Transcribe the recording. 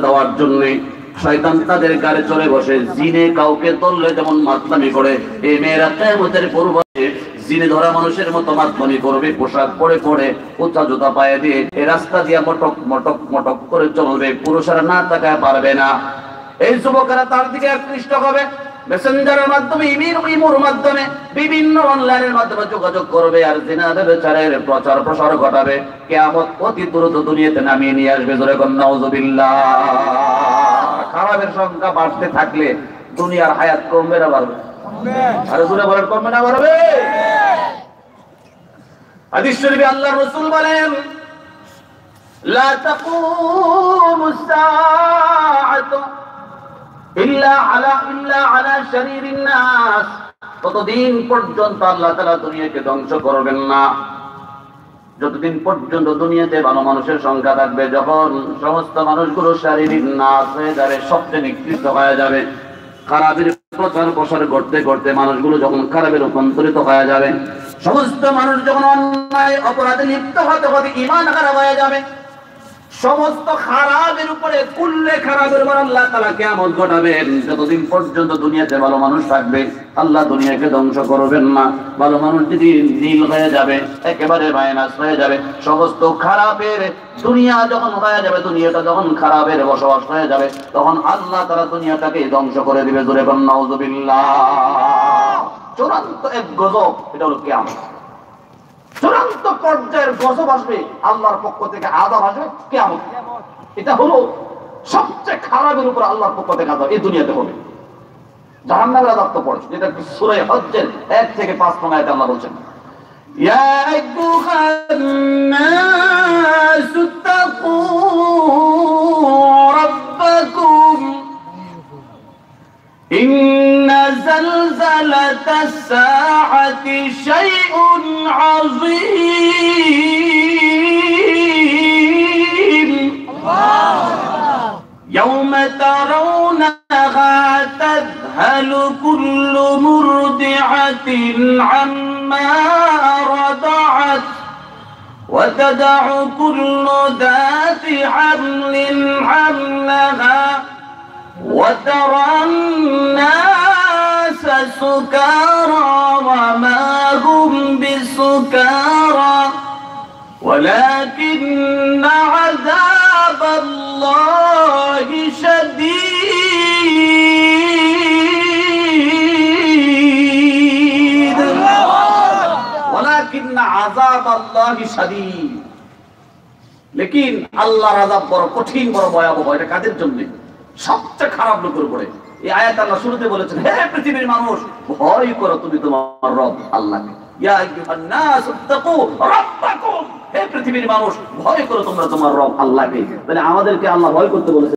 দেওয়ার জন্য শয়তান তাদের গাড়ি চড়ে বসে জিনে কাউকে ধরলে যেমন মাতলামি করে, এই মেয়েরা কিয়ামতের পূর্বে জিনে ধরা মানুষের মতো মাতলামি করবে, পোশাক পরে পরে উঁচা জুতা পায়ে দিয়ে এই রাস্তা দিয়ে মটক মটক মটক করে চলবে, পুরুষেরা না তাকায় পারবে না। এই যুবকেরা তার দিকে আকৃষ্ট হবে, মেসেঞ্জারের মাধ্যমে ইমোর মাধ্যমে বিভিন্ন অনলাইনের মাধ্যমে যোগাযোগ করবে আর জিনা ব্যভিচারের প্রচার প্রসার ঘটাবে। কিয়ামত অতি দ্রুত দুনিয়াতে নামিয়ে নিয়ে আসবে। জোরে কোন নাউজুবিল্লাহ। খারাপের সংখ্যা বাড়তে থাকলে দুনিয়ার হায়াত কমবে না বাড়বে? আরে জোরে বলেন, কমবে না বাড়বে? হাদিস শরীফে আল্লাহর রাসূল বলেন, লা তাকুমুস সাআতু ইল্লা আলা শারীরিন নাস। ততদিন পর্যন্ত আল্লাহ তাআলা দুনিয়াকে ধ্বংস করবেন না যতদিন পর্যন্ত দুনিয়াতে ভালো মানুষের সংখ্যা থাকবে। যখন সমস্ত মানুষগুলো শারীরিক নাশ হয়ে যাবে, সবচেয়ে নিকৃষ্ট হয়ে যাবে, খারাপের প্রচার প্রসার করতে করতে মানুষগুলো যখন খারাপে রূপান্তরিত হয়ে যাবে, সমস্ত মানুষ যখন অন্যায় অপরাধে লিপ্ত হতে হতে ঈমান খারাপ হয়ে যাবে, সমস্ত খারাপের উপরে কুল্লে খারাপের উপর আল্লাহ তাআলা কিয়ামত ঘটাবেন। যতদিন পর্যন্ত দুনিয়াতে ভালো মানুষ থাকবে আল্লাহ দুনিয়াকে ধ্বংস করবেন না। ভালো মানুষ যদি নীল হয়ে যাবে, একেবারে মাইনাস হয়ে যাবে, সমস্ত খারাপের দুনিয়া যখন হয়ে যাবে, দুনিয়াটা যখন খারাপের বসবাস হয়ে যাবে, তখন আল্লাহ তাআলা দুনিয়াটাকে ধ্বংস করে দিবে। জোরে বলেন নাউজুবিল্লাহ। চূড়ান্ত এক গজব, এটা হলো কিয়ামত। চূড়ান্ত পর্যায়ের গজব আসবে, আল্লাহর পক্ষ থেকে আযাব আসবে, কিয়ামত। এটা হলো সবচেয়ে খারাপের উপর আল্লাহর পক্ষ থেকে আযাব এই দুনিয়াতে হবে। জাহান্নামের আযাব তো পড়ে, যেটা সূরা হজ্জের 1 থেকে 5 নম্বর আয়াতে আল্লাহ বলেন, ইয়া আইয়ুহান নাস তাকু রাব্বাকুম ইন্না জালজালাতাস সাআতি শাইউন আযীম। ইয়াওমা তারাউনাহা তাযহালু কুল্লু মুরদি'াতিন আম্মা রাদা'at ওয়া তাদ'উ কুল্লু যাতি হামলিন হামলাহা وترى الناس سكارى وما هم بسكارى ولكن عذاب الله شديد ولكن عذاب الله شديد। लेकिन আল্লাহর আযাব বড় কঠিন, বড় ভয়াবহ। এটা কাদের জন্য? সবচেয়ে খারাপ লোকের উপরে। এই আয়াত আল্লাহ শুরুতে বলেছেন, হে পৃথিবীর মানুষ, ভয় করো তুমি তোমার রব আল্লাহকে। ইয়া আইয়ুহান নাস তাকু রাব্বাকুম, হে পৃথিবীর মানুষ, ভয় করো তোমরা তোমার রব আল্লাহকে। তাহলে আমাদেরকে আল্লাহ ভয় করতে বলেছেন।